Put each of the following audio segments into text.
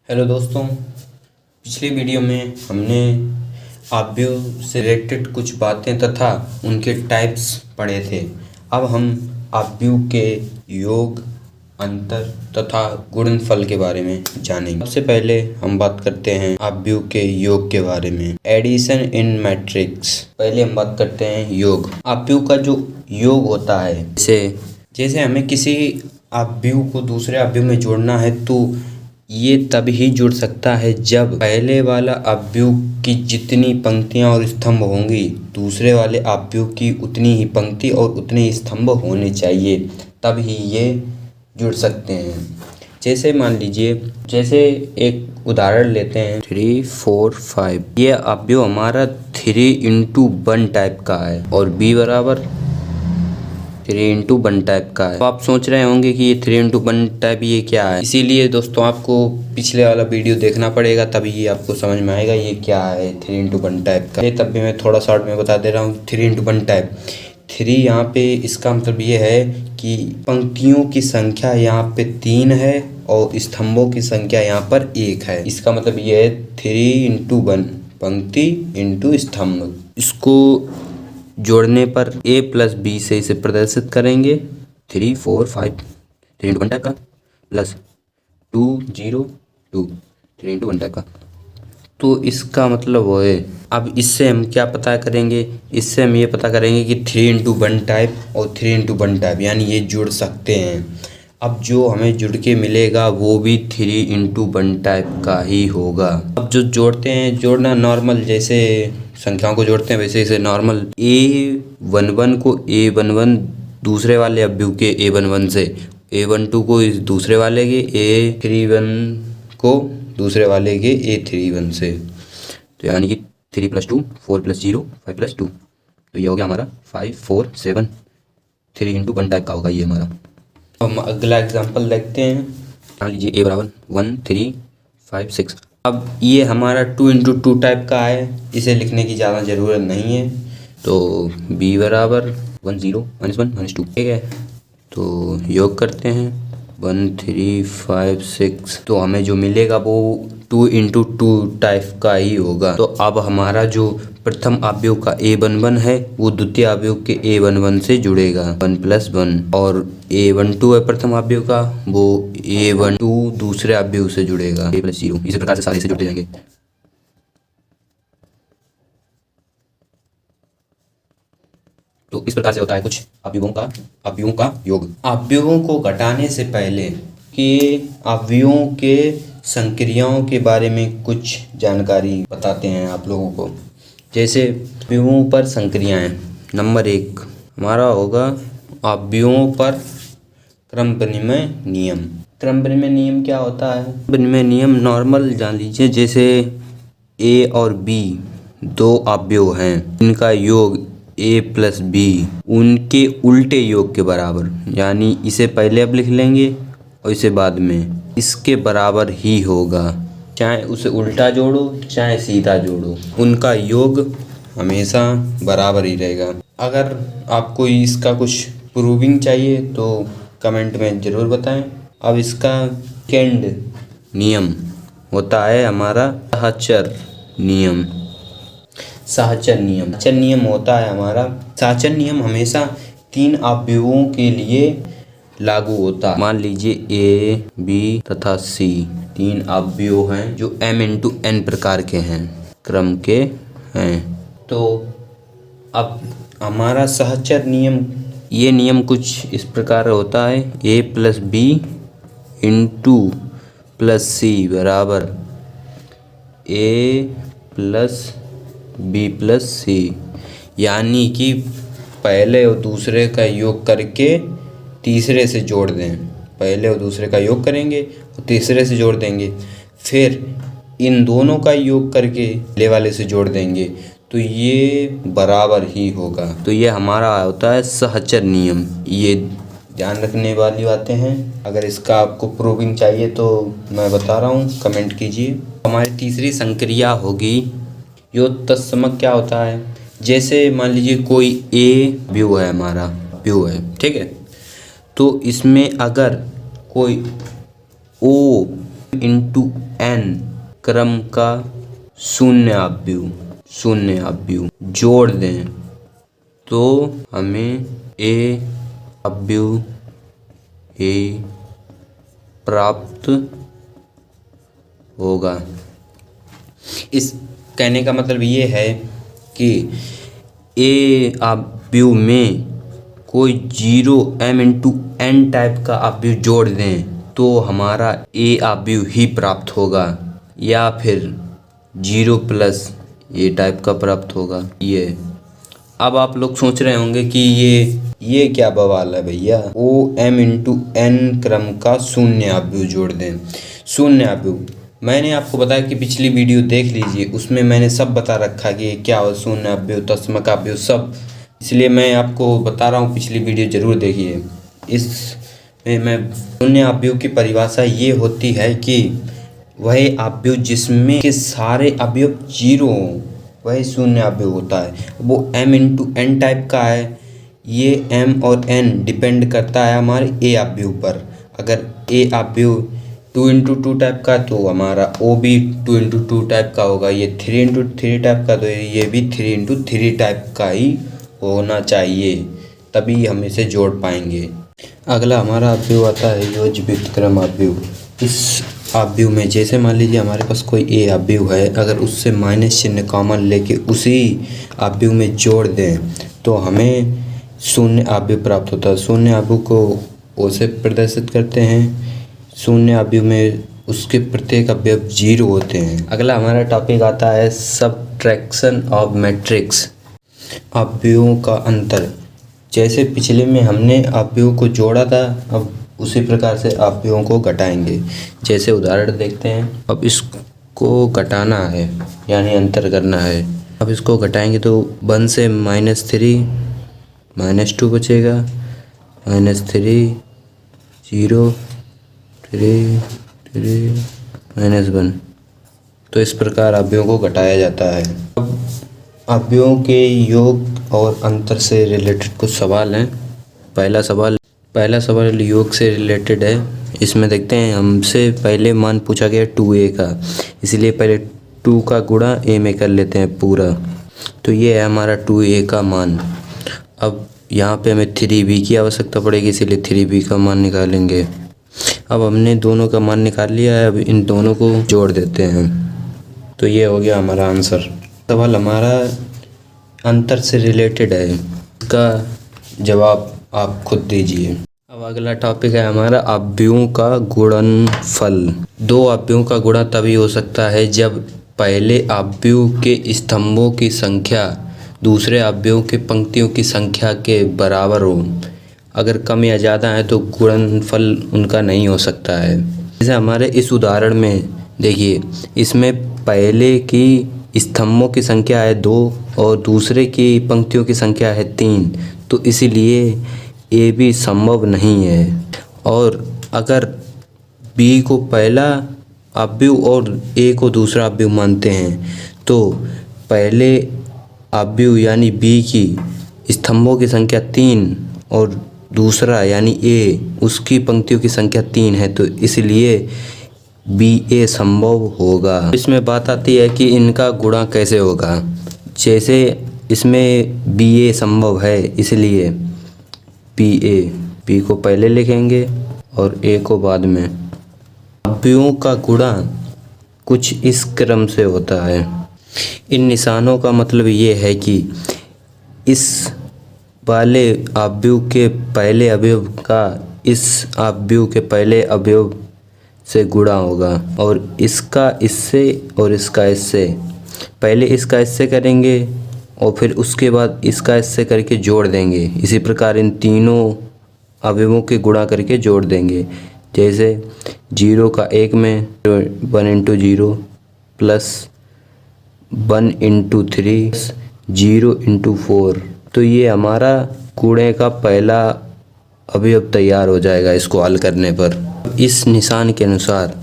Hello दोस्तों, पिछले video में हमने आव्यूह से रिलेटेड कुछ बातें तथा उनके टाइप्स पढ़े थे। अब हम आव्यूह के योग, अंतर तथा गुणनफल के बारे में जानेंगे। सबसे पहले हम बात करते हैं आव्यूह के योग के बारे में। Addition in matrix. पहले हम बात करते हैं योग। आव्यूह का जो योग होता है, जैसे हमें किसी आव्यूह को दूसरे आव्यूह में जोड़ना है तो ये तभी जुड़ सकता है जब पहले वाला आव्यूह की जितनी पंक्तियाँ और स्तंभ होंगी दूसरे वाले आव्यूह की उतनी ही पंक्ति और उतने ही स्तंभ होने चाहिए, तभी ये जुड़ सकते हैं। जैसे मान लीजिए, जैसे एक उदाहरण लेते हैं 3, 4, 5। ये आव्यूह हमारा 3:1 टाइप का है और b बराबर 3:1 टाइप का है। तो आप सोच रहे होंगे कि ये 3:1 टाइप ये क्या है। इसीलिए दोस्तों आपको पिछले वाला वीडियो देखना पड़ेगा, तभी ये आपको समझ में आएगा ये क्या है 3:1 टाइप का। ये तब भी मैं थोड़ा शॉर्ट में बता दे रहा हूँ। 3:1 टाइप 3 यहाँ पे इसका मतलब ये है कि पंक्तियों की संख्या यहाँ पे 3 है और स्तंभों की संख्या यहाँ पर 1 है। इसका मतलब ये है 3:1 पंक्ति इंटू स्तंभ। इसको जोड़ने पर a प्लस b से इसे प्रदर्शित करेंगे। 3, 4, 5 3:1 टाइप का प्लस 2, 0, 2 3:1 टाइप का। तो इसका मतलब वो है। अब इससे हम क्या पता करेंगे, इससे हम ये पता करेंगे कि 3:1 टाइप और 3:1 टाइप यानी ये जुड़ सकते हैं। अब जो हमें जुड़ के मिलेगा वो भी 3:1 टाइप का ही होगा। अब जो जोड़ते हैं, जोड़ना नॉर्मल जैसे संख्याओं को जोड़ते हैं वैसे इसे नॉर्मल A11 को A11 दूसरे वाले आव्यूह के A11 से, A12 को इस दूसरे वाले के A31 को दूसरे वाले के A31 से। तो यानी कि 3 + 2 4 + 0 5 + 2। तो ये हो गया हमारा 5, 4, 7 3:1 टाइप का होगा ये हमारा। हम अगला एग्जाम्पल देखते हैं। मान लीजिए A बराबर 1, 3, 5, 6। अब ये हमारा 2:2 टाइप का है, इसे लिखने की ज़्यादा ज़रूरत नहीं है। तो b बराबर 1, 0, -1, -2 ठीक है। तो योग करते हैं 1, 3, 5, 6। तो हमें जो मिलेगा वो 2:2 टाइप का ही होगा। तो अब हमारा जो प्रथम आव्यूह का A11 है वो द्वितीय आव्यूह के A11 से जुड़ेगा 1 + 1, और A12 है प्रथम आव्यूह का, वो A12 दूसरे आव्यूह से जुड़ेगा A + 0। इसी प्रकार से सारे से जुड़ते जाएंगे। तो इस प्रकार से होता है कुछ आव्यूहों का योग। आव्यूहों को घटाने से पहले कि आव्यूहों के संक्रियाओं के बारे में कुछ जानकारी बताते हैं आप लोगों को। जैसे आव्यूहों पर संक्रियाएं। नंबर 1 हमारा होगा आव्यूहों पर क्रम विनिमय नियम। क्रम विनिमय नियम क्या होता है? विनिमय नियम नॉर्मल जान लीजिए, जैसे A और B दो आव्यूह हैं, इनका योग A + B उनके उल्टे योग के बराबर, यानी इसे पहले अब लिख लेंगे और इसे बाद में, इसके बराबर ही होगा। चाहे उसे उल्टा जोड़ो चाहे सीधा जोड़ो, उनका योग हमेशा बराबर ही रहेगा। अगर आपको इसका कुछ प्रूविंग चाहिए तो कमेंट में ज़रूर बताएं। अब इसका सेकंड नियम होता है हमारा साहचर्य नियम। साहचर्य नियम होता है हमारा। साहचर्य नियम हमेशा 3 आव्यूहों के लिए लागू होता है। मान लीजिए A, B तथा C 3 आव्यूह हैं जो m × n प्रकार के हैं, क्रम के हैं। तो अब हमारा साहचर्य नियम, ये नियम कुछ इस प्रकार होता है। A + B × C बराबर A + B + C, यानी कि पहले और दूसरे का योग करके तीसरे से जोड़ दें। पहले और दूसरे का योग करेंगे और तीसरे से जोड़ देंगे, फिर इन दोनों का योग करके पहले वाले से जोड़ देंगे, तो ये बराबर ही होगा। तो ये हमारा होता है साहचर्य नियम। ये ध्यान रखने वाली बातें हैं। अगर इसका आपको प्रूविंग चाहिए तो मैं बता रहा हूँ, कमेंट कीजिए। हमारी तीसरी संक्रिया होगी योतत्समक। क्या होता है? जैसे मान लीजिए कोई A आव्यूह है, हमारा आव्यूह है, ठीक है। तो इसमें अगर कोई O इंटू n क्रम का शून्य अवयव जोड़ दें तो हमें a अवयव a प्राप्त होगा। इस कहने का मतलब ये है कि a अवयव में कोई 0 m इंटू n टाइप का अवयव जोड़ दें तो हमारा a अवयव ही प्राप्त होगा, या फिर 0 प्लस a टाइप का प्राप्त होगा। ये अब आप लोग सोच रहे होंगे कि ये क्या बवाल है भैया, o m इंटू n क्रम का शून्य अवयव जोड़ दें। शून्य अवयव मैंने आपको बताया कि पिछली वीडियो देख लीजिए, उसमें मैंने सब बता रखा कि क्या हो शून्य अवयव, तस्मक अवयव सब, इसलिए मैं आपको बता रहा हूँ, पिछली वीडियो ज़रूर देखिए। इसमें मैं शून्य अवयव की परिभाषा ये होती है कि वह अवयव जिसमें के सारे अवयव 0 हों वही शून्य अवयव होता है। वो m इंटू n टाइप का है, ये m और n डिपेंड करता है हमारे a अवयव पर। अगर a अवयव 2 इंटू 2 टाइप का तो हमारा o भी 2 इंटू 2 टाइप का होगा, ये 3 इंटू 3 टाइप का तो ये भी 3 इंटू 3 टाइप का ही होना चाहिए, तभी हम इसे जोड़ पाएंगे। अगला हमारा अवयव आता है योज्य व्युत्क्रम अवयव। इस अवयव में जैसे मान लीजिए हमारे पास कोई a अवयव है, अगर उससे माइनस चिन्ह कॉमन लेके उसी अवयव में जोड़ दें तो हमें शून्य अवयव प्राप्त होता है। शून्य अवयव को ओ से प्रदर्शित करते हैं, शून्य अवयव में उसके प्रत्येक अवयव 0 होते हैं। अगला हमारा टॉपिक आता है सबट्रैक्शन ऑफ मैट्रिक्स, अवयवों का अंतर। जैसे पिछले में हमने अवयवों को जोड़ा था, अब उसी प्रकार से अवयवों को घटाएंगे। जैसे उदाहरण देखते हैं, अब इसको घटाना है यानी अंतर करना है। अब इसको घटाएंगे तो 1 से -3 -2 बचेगा, -3 0 3 3 -1। तो इस प्रकार अवयवों को घटाया जाता है। अब अवयवों के योग और अंतर से रिलेटेड कुछ सवाल हैं। पहला सवाल योग से रिलेटेड है। इसमें देखते हैं, हमसे पहले मान पूछा गया 2a का, इसलिए पहले 2 का गुणा a में कर लेते हैं पूरा। तो ये है हमारा 2a का मान। अब यहाँ पे हमें 3b की आवश्यकता पड़ेगी, इसीलिए 3b का मान निकालेंगे। अब हमने दोनों का मान निकाल लिया है, अब इन दोनों को जोड़ देते हैं तो ये हो गया हमारा आंसर। सवाल हमारा अंतर से रिलेटेड है, इसका जवाब आप खुद दीजिए। अब अगला टॉपिक है हमारा अवयवों का गुणनफल। दो अवयवों का गुणा तभी हो सकता है जब पहले अवयव के स्तंभों की संख्या दूसरे अवयवों के पंक्तियों की संख्या के बराबर हो। अगर कम या ज़्यादा है तो गुणनफल उनका नहीं हो सकता है। जैसे हमारे इस उदाहरण में देखिए, इसमें पहले की स्तंभों की संख्या है 2 और दूसरे की पंक्तियों की संख्या है 3, तो इसीलिए ए भी संभव नहीं है। और अगर बी को पहला अवयव और ए को दूसरा अवयव मानते हैं तो पहले अवयव यानी बी की स्तंभों की संख्या 3 और दूसरा यानी ए उसकी पंक्तियों की संख्या 3 है, तो इसलिए बी ए संभव होगा। इसमें बात आती है कि इनका गुणा कैसे होगा। जैसे इसमें बी ए संभव है, इसलिए बी को पहले लिखेंगे और ए को बाद में। अवयवों का गुणा कुछ इस क्रम से होता है। इन निशानों का मतलब ये है कि इस वाले अवयव के पहले अवयव का इस अवयव के पहले अवयव से गुणा होगा, और इसका इससे और इसका इससे। पहले इसका इससे करेंगे और फिर उसके बाद इसका इससे करके जोड़ देंगे। इसी प्रकार इन तीनों अवयवों के गुणा करके जोड़ देंगे। जैसे 0 का 1 में 1 इंटू 0 प्लस 1 इंटू 3 0 इंटू 4, तो ये हमारा गुणे का पहला अवयव तैयार हो जाएगा इसको हल करने पर। इस निशान के अनुसार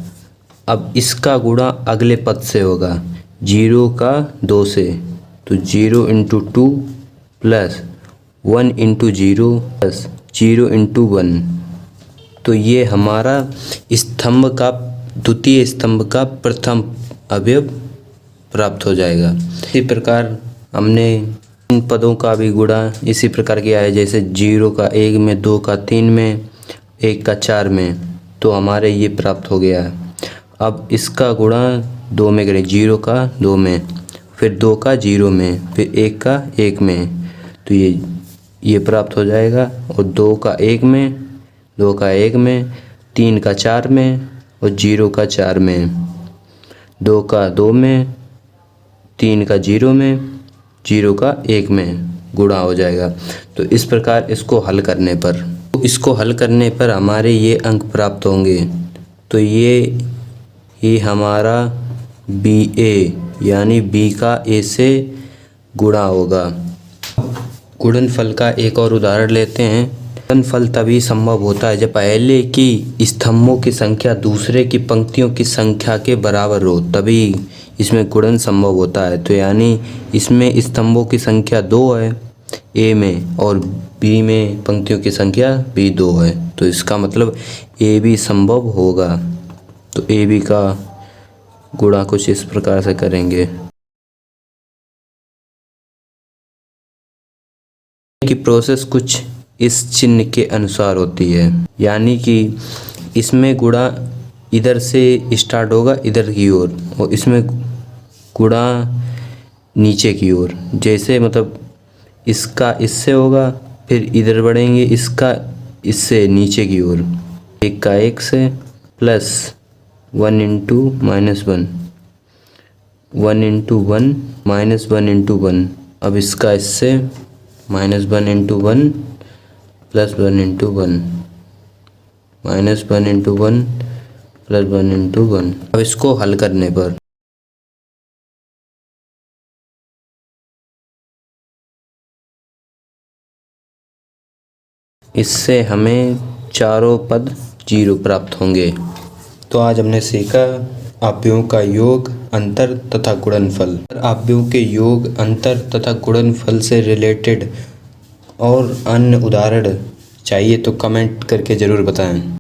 अब इसका गुणा अगले पद से होगा 0 का 2 से, तो 0 into 2 plus 1 into 0 plus 0 into 1। तो ये हमारा स्तंभ का द्वितीय स्तंभ का प्रथम अवयव प्राप्त हो जाएगा। इसी प्रकार हमने इन पदों का भी गुणा इसी प्रकार किया है, जैसे 0 का 1 में, 2 का 3 में, 1 का 4 में, तो हमारे ये प्राप्त हो गया है। अब इसका गुणा 2 में करें, 0 का 2 में, फिर 2 का 0 में, फिर 1 का 1 में, तो ये प्राप्त हो जाएगा। और 2 का 1 में, 2 का 1 में, 3 का 4 में और 0 का 4 में, 2 का 2 में, 3 का 0 में, 0 का 1 में गुणा हो जाएगा। तो इस प्रकार इसको हल करने पर हमारे ये अंक प्राप्त होंगे। तो ये हमारा BA यानी B का A से गुणा होगा। गुणनफल का एक और उदाहरण लेते हैं। गुणनफल तभी संभव होता है जब पहले की स्तंभों की संख्या दूसरे की पंक्तियों की संख्या के बराबर हो, तभी इसमें गुणन संभव होता है। तो यानी इसमें स्तंभों की संख्या 2 है A में और B में पंक्तियों की संख्या भी 2 है, तो इसका मतलब AB संभव होगा। तो AB का गुणा कुछ इस प्रकार से करेंगे कि प्रोसेस कुछ इस चिन्ह के अनुसार होती है, यानी कि इसमें गुणा इधर से स्टार्ट होगा इधर की ओर, और इसमें गुणा नीचे की ओर। जैसे मतलब इसका इससे होगा, फिर इधर बढ़ेंगे इसका इससे नीचे की ओर, 1 का 1 से plus 1 into minus 1, 1 into 1 minus 1 into 1। अब इसका इससे minus 1 into 1 plus 1 into 1, minus 1 into 1 plus 1 into 1। अब इसको हल करने पर इससे हमें चारों पद 0 प्राप्त होंगे। तो आज हमने सीखा अवयवों का योग, अंतर तथा गुणनफल। अवयवों के योग, अंतर तथा गुणनफल से रिलेटेड और अन्य उदाहरण चाहिए तो कमेंट करके ज़रूर बताएं।